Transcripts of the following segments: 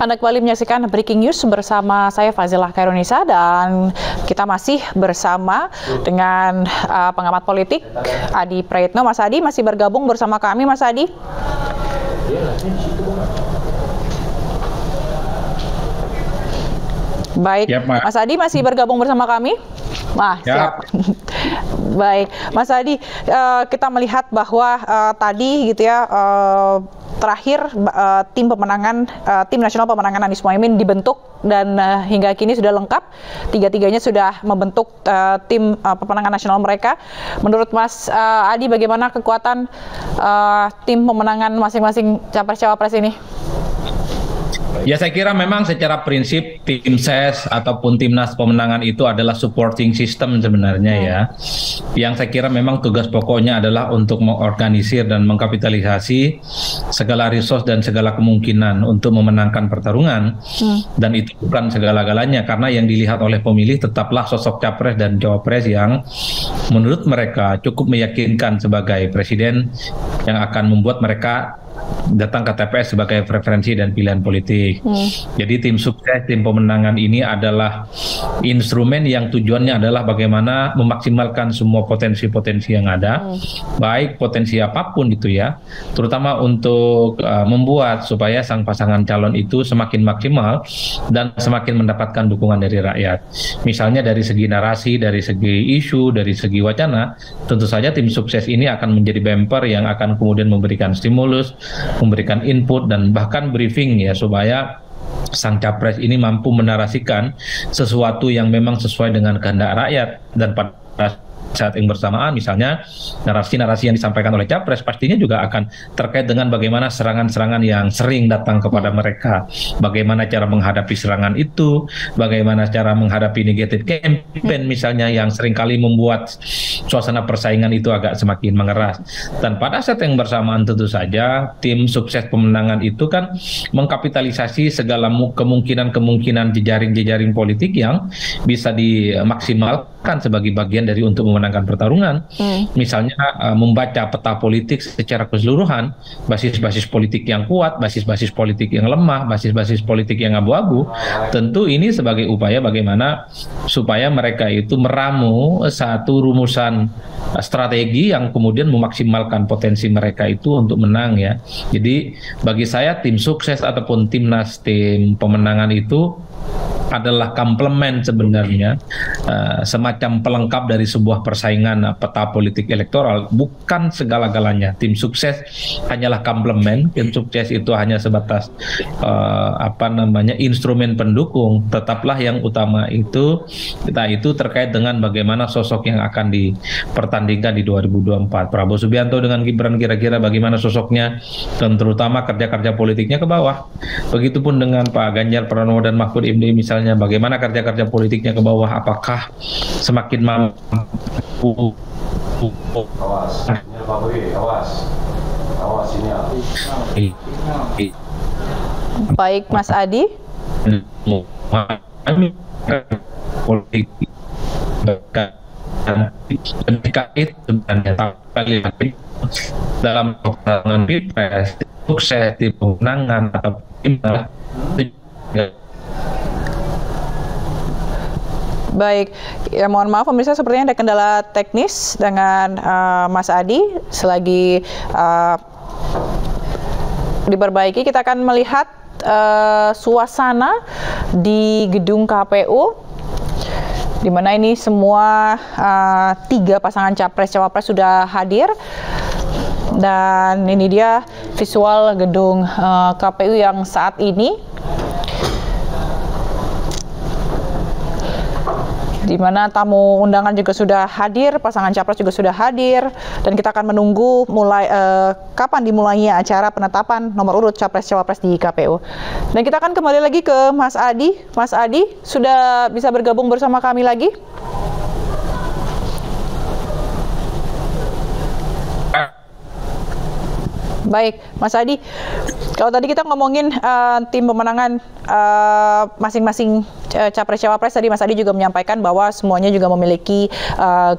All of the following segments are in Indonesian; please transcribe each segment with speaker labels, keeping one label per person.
Speaker 1: Anda kembali menyaksikan Breaking News bersama saya Fazilah Khairunisa, dan kita masih bersama dengan pengamat politik Adi Praetno. Mas Adi masih bergabung bersama kami, Mas Adi. Baik, ya, Mas Adi masih bergabung bersama kami? Siap. Baik, Mas Adi, kita melihat bahwa tadi gitu ya, terakhir tim nasional pemenangan Anies Mohaimin dibentuk dan hingga kini sudah lengkap. Tiga-tiganya sudah membentuk tim pemenangan nasional mereka. Menurut Mas Adi, bagaimana kekuatan tim pemenangan masing-masing capres-cawapres ini?
Speaker 2: Ya, saya kira memang secara prinsip tim ses ataupun timnas pemenangan itu adalah supporting system sebenarnya ya. Yang saya kira memang tugas pokoknya adalah untuk mengorganisir dan mengkapitalisasi segala resource dan segala kemungkinan untuk memenangkan pertarungan. Dan itu bukan segala-galanya, karena yang dilihat oleh pemilih tetaplah sosok capres dan cawapres yang menurut mereka cukup meyakinkan sebagai presiden yang akan membuat mereka datang ke TPS sebagai preferensi dan pilihan politik. Jadi tim sukses, tim pemenangan ini adalah instrumen yang tujuannya adalah bagaimana memaksimalkan semua potensi-potensi yang ada, baik potensi apapun itu ya, terutama untuk membuat supaya sang pasangan calon itu semakin maksimal dan semakin mendapatkan dukungan dari rakyat. Misalnya dari segi narasi, dari segi isu, dari segi wacana, tentu saja tim sukses ini akan menjadi bumper yang akan kemudian memberikan stimulus, memberikan input dan bahkan briefing ya, supaya sang capres ini mampu menarasikan sesuatu yang memang sesuai dengan kehendak rakyat. Dan pada saat yang bersamaan, misalnya narasi-narasi yang disampaikan oleh capres pastinya juga akan terkait dengan bagaimana serangan-serangan yang sering datang kepada mereka, bagaimana cara menghadapi serangan itu, bagaimana cara menghadapi negatif campaign misalnya yang seringkali membuat suasana persaingan itu agak semakin mengeras. Dan pada saat yang bersamaan tentu saja tim sukses pemenangan itu kan mengkapitalisasi segala kemungkinan-kemungkinan jejaring-jejaring politik yang bisa dimaksimalkan sebagai bagian dari untuk memenangkan pertarungan. Misalnya membaca peta politik secara keseluruhan, basis-basis politik yang kuat, basis-basis politik yang lemah, basis-basis politik yang abu-abu. Tentu ini sebagai upaya bagaimana supaya mereka itu meramu satu rumusan strategi yang kemudian memaksimalkan potensi mereka itu untuk menang ya. Jadi bagi saya tim sukses ataupun timnas, tim pemenangan itu adalah komplement sebenarnya, semacam pelengkap dari sebuah persaingan peta politik elektoral, bukan segala-galanya. Tim sukses hanyalah komplement, tim sukses itu hanya sebatas instrumen pendukung. Tetaplah yang utama itu terkait dengan bagaimana sosok yang akan dipertandingkan di 2024. Prabowo Subianto dengan Gibran, kira-kira bagaimana sosoknya, dan terutama kerja-kerja politiknya ke bawah. Begitupun dengan Pak Ganjar Pranowo dan Mahfud MD misalnya, bagaimana kerja-kerja politiknya ke bawah, apakah semakin mampu.
Speaker 1: Baik, Mas Adi.
Speaker 2: Politik dalam pelaksanaan pilpres, sukses di pemenangan atau
Speaker 1: Baik, ya mohon maaf pemirsa, sepertinya ada kendala teknis dengan Mas Adi. Selagi diperbaiki, kita akan melihat suasana di gedung KPU, di mana ini semua tiga pasangan capres-cawapres sudah hadir. Dan ini dia visual gedung KPU yang saat ini, di mana tamu undangan juga sudah hadir, pasangan capres juga sudah hadir, dan kita akan menunggu kapan dimulainya acara penetapan nomor urut capres-cawapres di KPU. Dan kita akan kembali lagi ke Mas Adi. Mas Adi sudah bisa bergabung bersama kami lagi? Baik, Mas Adi, kalau tadi kita ngomongin tim pemenangan masing-masing capres-cawapres, tadi Mas Adi juga menyampaikan bahwa semuanya juga memiliki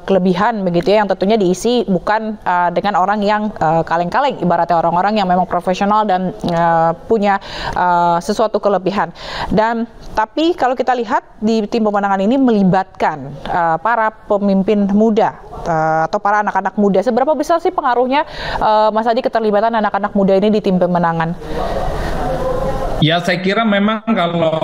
Speaker 1: kelebihan begitu ya, yang tentunya diisi bukan dengan orang yang kaleng-kaleng, ibaratnya orang-orang yang memang profesional dan punya sesuatu kelebihan. Dan tapi kalau kita lihat di tim pemenangan ini melibatkan para pemimpin muda atau para anak-anak muda. Seberapa besar sih pengaruhnya Mas Adi keterlibatan anak-anak muda ini di tim pemenangan?
Speaker 2: Ya, saya kira memang kalau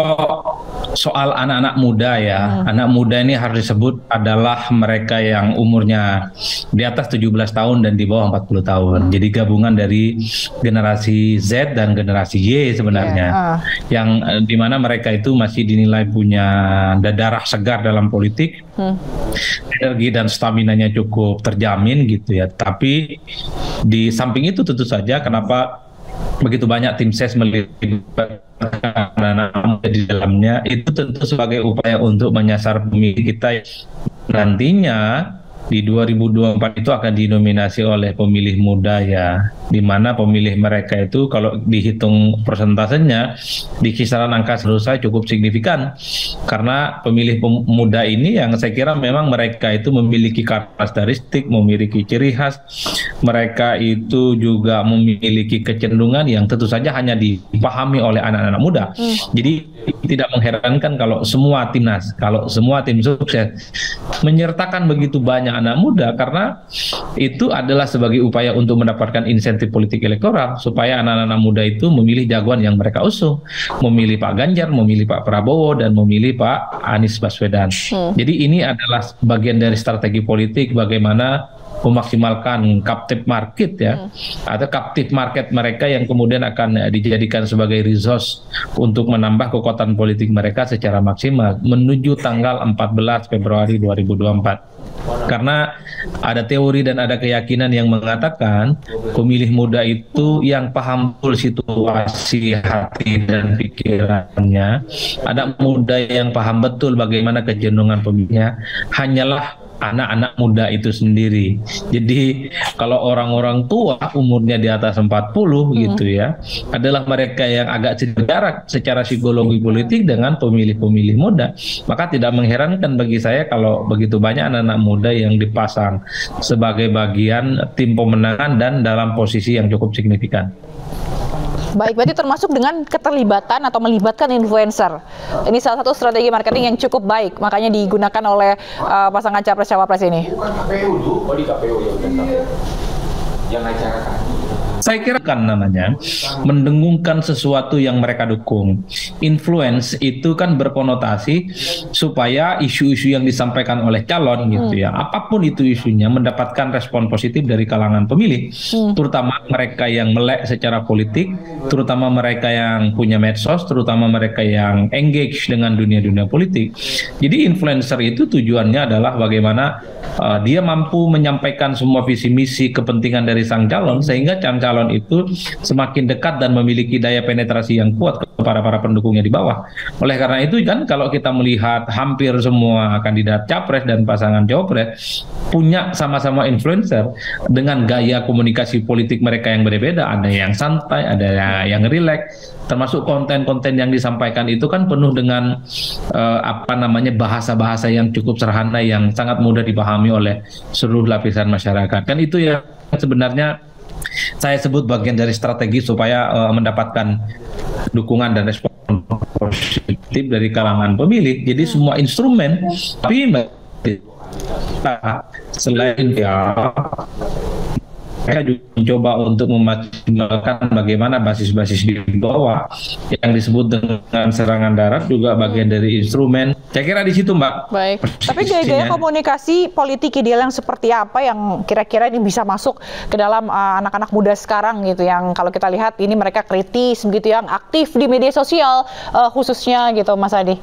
Speaker 2: soal anak-anak muda ya, anak muda ini harus disebut adalah mereka yang umurnya di atas 17 tahun dan di bawah 40 tahun. Jadi gabungan dari generasi Z dan generasi Y sebenarnya. Yang dimana mereka itu masih dinilai punya darah segar dalam politik, energi dan staminanya cukup terjamin gitu ya. Tapi di samping itu tentu saja kenapa begitu banyak tim ses melibatkan anak muda di dalamnya, itu tentu sebagai upaya untuk menyasar pemilih kita nantinya di 2024 itu akan didominasi oleh pemilih muda ya, di mana pemilih mereka itu kalau dihitung persentasenya di kisaran angka menurut saya cukup signifikan, karena pemilih muda ini yang saya kira memang mereka itu memiliki karakteristik, memiliki ciri khas, mereka itu juga memiliki kecenderungan yang tentu saja hanya dipahami oleh anak-anak muda. Jadi tidak mengherankan kalau semua timnas, kalau semua tim sukses menyertakan begitu banyak anak muda, karena itu adalah sebagai upaya untuk mendapatkan insentif politik elektoral supaya anak-anak muda itu memilih jagoan yang mereka usung, memilih Pak Ganjar, memilih Pak Prabowo, dan memilih Pak Anies Baswedan. Jadi ini adalah bagian dari strategi politik bagaimana memaksimalkan captive market ya, atau captive market mereka yang kemudian akan dijadikan sebagai resource untuk menambah kekuatan politik mereka secara maksimal menuju tanggal 14 Februari 2024. Karena ada teori dan ada keyakinan yang mengatakan pemilih muda itu yang paham betul situasi hati dan pikirannya, ada muda yang paham betul bagaimana kecenderungan pemilihnya, hanyalah anak-anak muda itu sendiri. Jadi kalau orang-orang tua umurnya di atas 40 gitu ya, adalah mereka yang agak jarak secara psikologi politik dengan pemilih-pemilih muda. Maka tidak mengherankan bagi saya kalau begitu banyak anak-anak muda yang dipasang sebagai bagian tim pemenangan dan dalam posisi yang cukup signifikan.
Speaker 1: Baik, berarti termasuk dengan keterlibatan atau melibatkan influencer. Ini salah satu strategi marketing yang cukup baik, makanya digunakan oleh pasangan capres-cawapres ini.
Speaker 3: Di KPU yang acara
Speaker 2: Saya kira kan namanya mendengungkan sesuatu yang mereka dukung. Influence itu kan berkonotasi supaya isu-isu yang disampaikan oleh calon gitu ya, apapun itu isunya, mendapatkan respon positif dari kalangan pemilih, terutama mereka yang melek secara politik, terutama mereka yang punya medsos, terutama mereka yang engage dengan dunia-dunia politik. Jadi influencer itu tujuannya adalah bagaimana dia mampu menyampaikan semua visi misi kepentingan dari sang calon sehingga calon itu semakin dekat dan memiliki daya penetrasi yang kuat kepada para pendukungnya di bawah. Oleh karena itu kan kalau kita melihat hampir semua kandidat capres dan pasangan cawapres punya sama-sama influencer dengan gaya komunikasi politik mereka yang berbeda, ada yang santai, ada yang rileks, termasuk konten-konten yang disampaikan itu kan penuh dengan bahasa-bahasa yang cukup sederhana yang sangat mudah dipahami oleh seluruh lapisan masyarakat. Kan itu yang sebenarnya saya sebut bagian dari strategi supaya mendapatkan dukungan dan respon positif dari kalangan pemilih. Jadi semua instrumen, tapi selain ya mereka juga mencoba untuk memaksimalkan bagaimana basis-basis di bawah yang disebut dengan serangan darat juga bagian dari instrumen. Saya kira di situ, Mbak.
Speaker 1: Baik. Tapi gaya-gaya komunikasi politik ideal yang seperti apa yang kira-kira ini bisa masuk ke dalam anak-anak muda sekarang gitu, yang kalau kita lihat ini mereka kritis begitu, yang aktif di media sosial khususnya gitu, Mas Adi?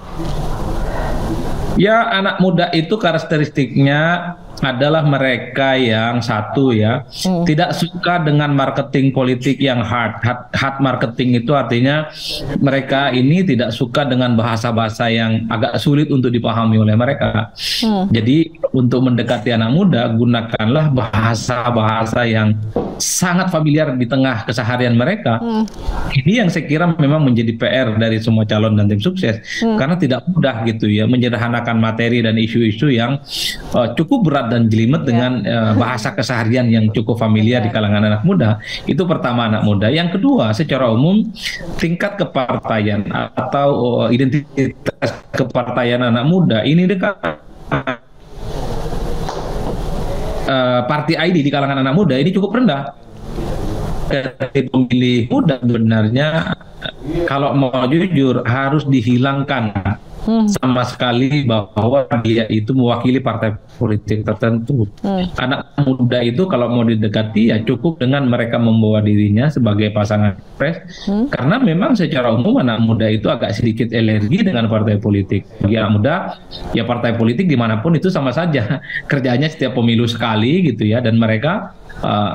Speaker 2: Ya, anak muda itu karakteristiknya adalah mereka yang satu ya, tidak suka dengan marketing politik yang hard marketing. Itu artinya mereka ini tidak suka dengan bahasa-bahasa yang agak sulit untuk dipahami oleh mereka. Jadi untuk mendekati anak muda, gunakanlah bahasa-bahasa yang sangat familiar di tengah keseharian mereka. Ini yang saya kira memang menjadi PR dari semua calon dan tim sukses, karena tidak mudah gitu ya menyederhanakan materi dan isu-isu yang cukup berat dan jelimet dengan bahasa keseharian yang cukup familiar di kalangan anak muda. Itu pertama, anak muda. Yang kedua, secara umum tingkat kepartaian atau identitas kepartaian anak muda ini dekat party ID di kalangan anak muda ini cukup rendah. Pemilih muda sebenarnya kalau mau jujur harus dihilangkan sama sekali bahwa dia itu mewakili partai politik tertentu. Anak muda itu kalau mau didekati ya cukup dengan mereka membawa dirinya sebagai pasangan pres, karena memang secara umum anak muda itu agak sedikit alergi dengan partai politik. Bagi anak muda ya partai politik dimanapun itu sama saja, kerjanya setiap pemilu sekali gitu ya, dan mereka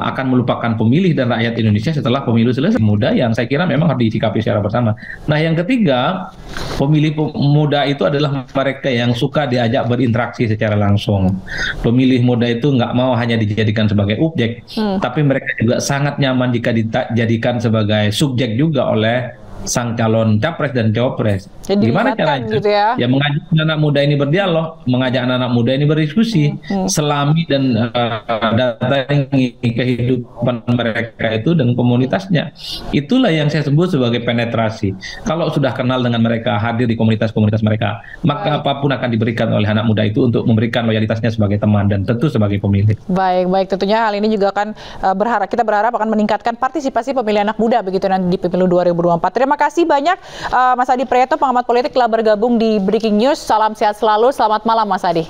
Speaker 2: akan melupakan pemilih dan rakyat Indonesia setelah pemilu selesai. Muda yang saya kira memang harus disikapi secara bersama. Nah, yang ketiga, pemilih muda itu adalah mereka yang suka diajak berinteraksi secara langsung. Pemilih muda itu nggak mau hanya dijadikan sebagai objek, tapi mereka juga sangat nyaman jika dijadikan sebagai subjek juga oleh sang calon capres dan cawapres.
Speaker 1: Jadi
Speaker 2: gimana caranya?
Speaker 1: Gitu ya?
Speaker 2: Ya mengajak anak muda ini berdialog, mengajak anak muda ini berdiskusi, selami dan datangi kehidupan mereka itu dan komunitasnya. Itulah yang saya sebut sebagai penetrasi. Kalau sudah kenal dengan mereka, hadir di komunitas-komunitas mereka, maka apapun akan diberikan oleh anak muda itu untuk memberikan loyalitasnya sebagai teman dan tentu sebagai pemilih.
Speaker 1: Baik. Tentunya hal ini juga akan kita berharap akan meningkatkan partisipasi pemilih anak muda begitu nanti di pemilu 2024. Terima kasih banyak Mas Adi Prayitno, pengamat politik, telah bergabung di Breaking News. Salam sehat selalu. Selamat malam Mas Adi.